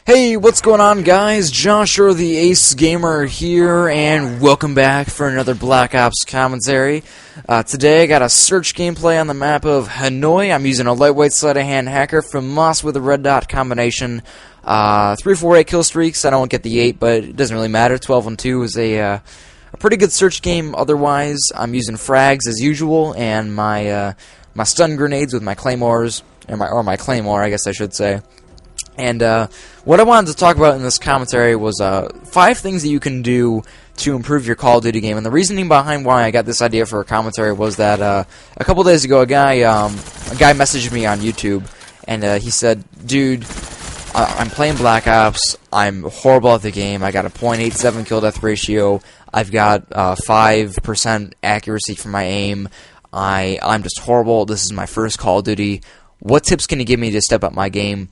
Hey, what's going on, guys? Joshua the Ace Gamer here, and welcome back for another Black Ops commentary. Today I got a search gameplay on the map of Hanoi. I'm using a lightweight sleight-of-hand hacker from Moss with a red dot combination. 3, 4, 8 kill streaks. I don't get the 8, but it doesn't really matter. 12 and 2 is a pretty good search game. Otherwise, I'm using frags as usual, and my stun grenades with my claymores, or my claymore, I guess I should say. And what I wanted to talk about in this commentary was 5 things that you can do to improve your Call of Duty game. And the reasoning behind why I got this idea for a commentary was that a couple days ago, a guy messaged me on YouTube, and he said, "Dude, I'm playing Black Ops. I'm horrible at the game. I got a .87 kill death ratio. I've got 5% accuracy for my aim. I'm just horrible. This is my first Call of Duty. What tips can you give me to step up my game?"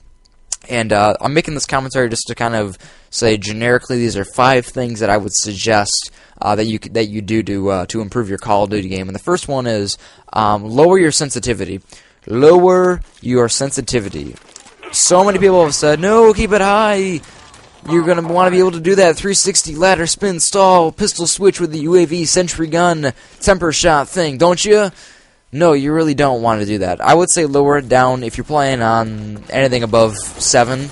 And I'm making this commentary just to kind of say generically these are 5 things that I would suggest that you do to improve your Call of Duty game. And the first one is lower your sensitivity. Lower your sensitivity. So many people have said, no, keep it high. You're going to want to be able to do that 360 ladder spin stall pistol switch with the UAV sentry gun temper shot thing, don't you? No, you really don't want to do that. I would say lower it down if you're playing on anything above 7.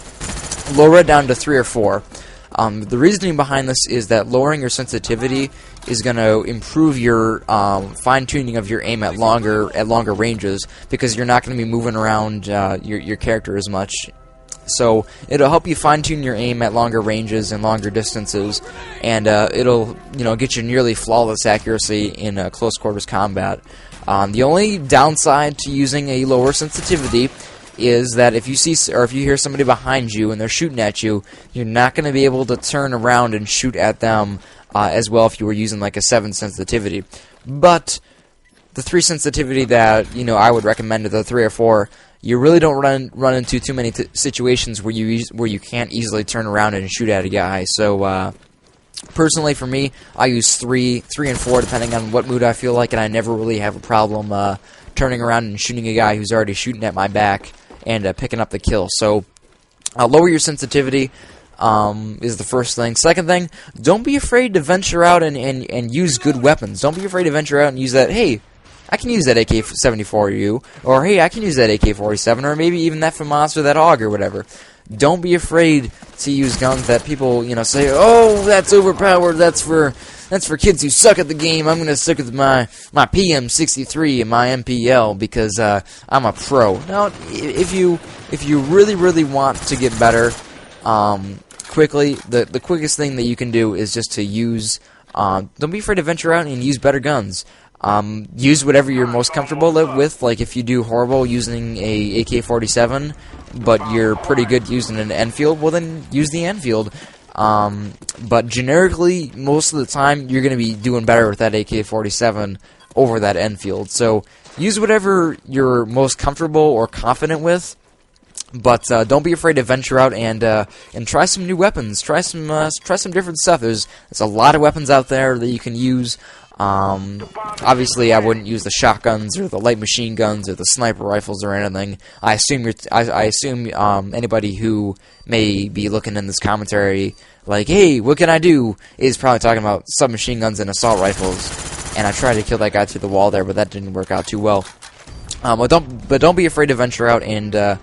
Lower it down to 3 or 4. The reasoning behind this is that lowering your sensitivity is going to improve your fine-tuning of your aim at longer ranges, because you're not going to be moving around your character as much. So it'll help you fine-tune your aim at longer ranges and longer distances, and it'll get you nearly flawless accuracy in close quarters combat. The only downside to using a lower sensitivity is that if you hear somebody behind you and they're shooting at you, you're not going to be able to turn around and shoot at them as well if you were using like a 7 sensitivity. But the 3 sensitivity that I would recommend, to the 3 or 4, you really don't run into too many situations where you can't easily turn around and shoot at a guy. So personally, for me, I use 3 and 4 depending on what mood I feel like, and I never really have a problem turning around and shooting a guy who's already shooting at my back and picking up the kill. So lower your sensitivity is the first thing. Second thing, don't be afraid to venture out and use good weapons. Don't be afraid to venture out and use that, hey, I can use that AK-74U, or hey, I can use that AK-47, or maybe even that FAMAS or that AUG or whatever. Don't be afraid to use guns that people, say, oh, that's overpowered, that's for kids who suck at the game. I'm going to stick with my PM63 and my MPL because I'm a pro. Now, if you really, really want to get better quickly, the quickest thing that you can do is just to use, don't be afraid to venture out and use better guns. Use whatever you're most comfortable with. Like if you do horrible using a AK-47, but you're pretty good using an Enfield, well then use the Enfield. But generically, most of the time, you're going to be doing better with that AK-47 over that Enfield. So use whatever you're most comfortable or confident with. But don't be afraid to venture out and try some new weapons. Try some different stuff. There's a lot of weapons out there that you can use. Obviously, I wouldn't use the shotguns or the light machine guns or the sniper rifles or anything. I assume anybody who may be looking in this commentary, like, hey, what can I do, is probably talking about submachine guns and assault rifles. And I tried to kill that guy through the wall there, but that didn't work out too well. But don't be afraid to venture out and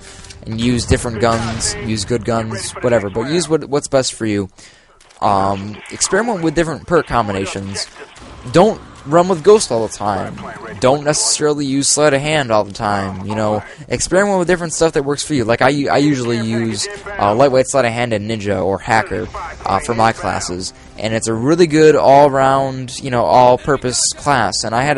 use different guns, use good guns, whatever. But use what's best for you. Experiment with different perk combinations. Don't run with Ghost all the time. Don't necessarily use Sleight of Hand all the time. Experiment with different stuff that works for you. Like I usually use Lightweight Sleight of Hand and Ninja or Hacker for my classes, and it's a really good all-round, all-purpose class. And I had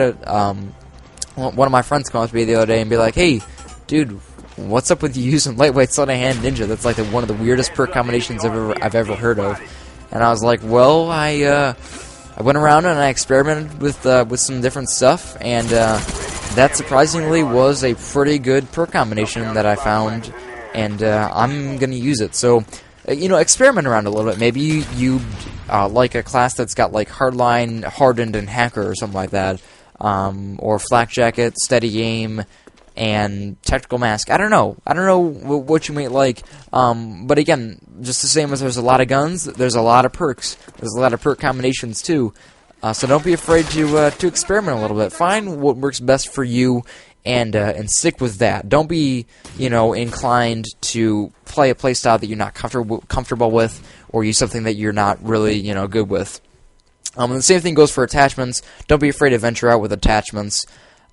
one of my friends come up to me the other day and be like, "Hey, dude, what's up with you using Lightweight Sleight of Hand Ninja? That's like one of the weirdest perk combinations I've ever heard of." And I was like, "Well, I went around and I experimented with some different stuff, and that surprisingly was a pretty good perk combination that I found, and I'm going to use it." So, experiment around a little bit. Maybe you like a class that's got like Hardline, Hardened, and Hacker or something like that, or Flak Jacket, Steady Aim, and Tactical Mask. I don't know what you might like, but again, just the same as there's a lot of guns, there's a lot of perks. There's a lot of perk combinations too. So don't be afraid to experiment a little bit. Find what works best for you, and stick with that. Don't be, inclined to play a playstyle that you're not comfortable with, or use something that you're not really, good with. And the same thing goes for attachments. Don't be afraid to venture out with attachments.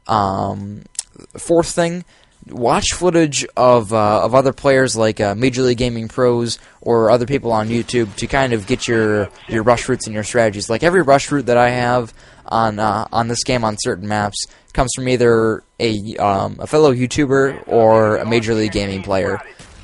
Fourth thing, watch footage of other players like Major League Gaming pros or other people on YouTube to kind of get your rush routes and your strategies. Like every rush route that I have on this game on certain maps comes from either a fellow YouTuber or a Major League Gaming player.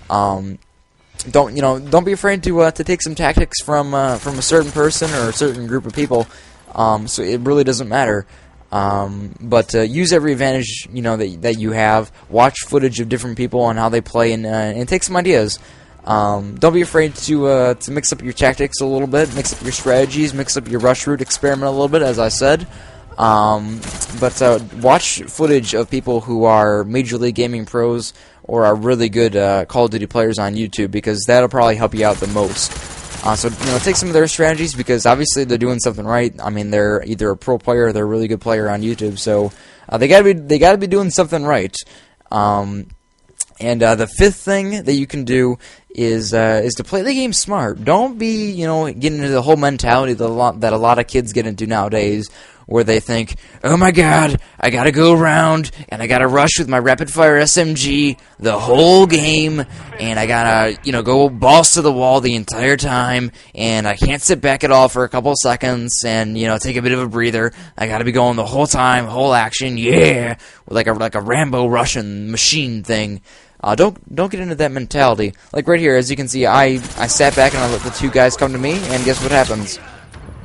Don't be afraid to take some tactics from a certain person or a certain group of people. So it really doesn't matter. But use every advantage that you have. Watch footage of different people and how they play, and take some ideas. Don't be afraid to mix up your tactics a little bit, mix up your strategies, mix up your rush route, experiment a little bit, as I said. But watch footage of people who are Major League Gaming pros or are really good Call of Duty players on YouTube, because that'll probably help you out the most. So take some of their strategies, because obviously they're doing something right. I mean, they're either a pro player or they're a really good player on YouTube, so they gotta be doing something right. And the fifth thing that you can do is to play the game smart. Don't be getting into the whole mentality that a lot of kids get into nowadays, where they think, oh my god, I gotta go around, and I gotta rush with my rapid-fire SMG the whole game, and I gotta, go balls to the wall the entire time, and I can't sit back at all for a couple of seconds, and, take a bit of a breather. I gotta be going the whole time, whole action, yeah, like a Rambo Russian machine thing. Don't get into that mentality. Like right here, as you can see, I sat back and I let the two guys come to me, and guess what happens?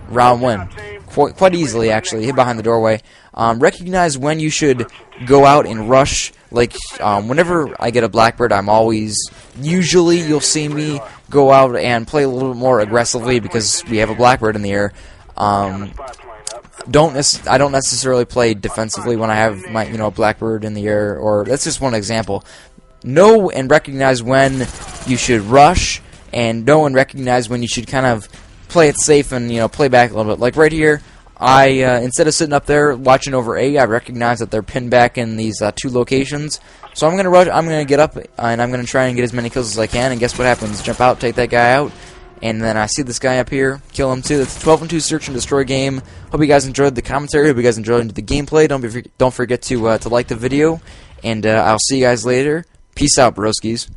Round win. Quite easily, actually. Hid behind the doorway. Recognize when you should go out and rush. Like, whenever I get a Blackbird, usually you'll see me go out and play a little bit more aggressively because we have a Blackbird in the air. I don't necessarily play defensively when I have my, Blackbird in the air, or that's just one example. Know and recognize when you should rush, and know and recognize when you should kind of play it safe and play back a little bit. Like right here, I instead of sitting up there watching over A, I recognize that they're pinned back in these two locations. So I'm gonna rush. I'm gonna get up and I'm gonna try and get as many kills as I can. And guess what happens? Jump out, take that guy out, and then I see this guy up here, kill him too. That's a 12-2 search and destroy game. Hope you guys enjoyed the commentary. Hope you guys enjoyed the gameplay. Don't forget to like the video, and I'll see you guys later. Peace out, broskies.